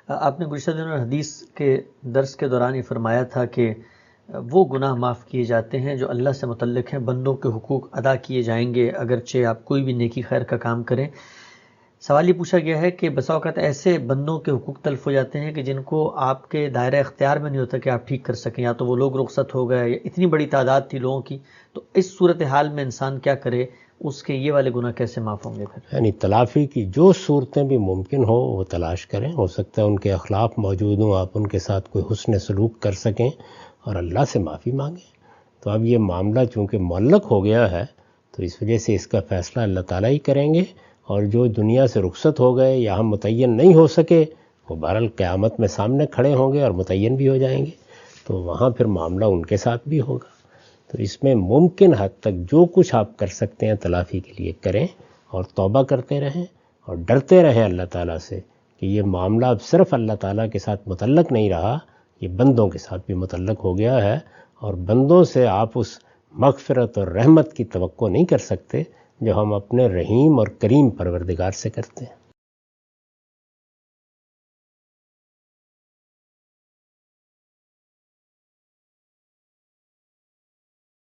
آپ نے گزشتہ دنوں حدیث کے درس کے دوران یہ فرمایا تھا کہ وہ گناہ معاف کیے جاتے ہیں جو اللہ سے متعلق ہیں، بندوں کے حقوق ادا کیے جائیں گے اگرچہ آپ کوئی بھی نیکی خیر کا کام کریں۔ سوال یہ پوچھا گیا ہے کہ بسا اوقات ایسے بندوں کے حقوق تلف ہو جاتے ہیں کہ جن کو آپ کے دائرہ اختیار میں نہیں ہوتا کہ آپ ٹھیک کر سکیں، یا تو وہ لوگ رخصت ہو گئے یا اتنی بڑی تعداد تھی لوگوں کی، تو اس صورتحال میں انسان کیا کرے؟ اس کے یہ والے گناہ کیسے معاف ہوں گے پھر؟ یعنی تلافی کی جو صورتیں بھی ممکن ہو وہ تلاش کریں، ہو سکتا ہے ان کے اخلاق موجود ہوں، آپ ان کے ساتھ کوئی حسن سلوک کر سکیں اور اللہ سے معافی مانگیں۔ تو اب یہ معاملہ چونکہ معلق ہو گیا ہے تو اس وجہ سے اس کا فیصلہ اللہ تعالیٰ ہی کریں گے، اور جو دنیا سے رخصت ہو گئے یا ہم متعین نہیں ہو سکے وہ بہرحال قیامت میں سامنے کھڑے ہوں گے اور متعین بھی ہو جائیں گے، تو وہاں پھر معاملہ ان کے ساتھ بھی ہوگا۔ تو اس میں ممکن حد تک جو کچھ آپ کر سکتے ہیں تلافی کے لیے کریں، اور توبہ کرتے رہیں اور ڈرتے رہیں اللہ تعالیٰ سے کہ یہ معاملہ اب صرف اللہ تعالیٰ کے ساتھ متعلق نہیں رہا، یہ بندوں کے ساتھ بھی متعلق ہو گیا ہے، اور بندوں سے آپ اس مغفرت اور رحمت کی توقع نہیں کر سکتے جو ہم اپنے رحیم اور کریم پروردگار سے کرتے ہیں۔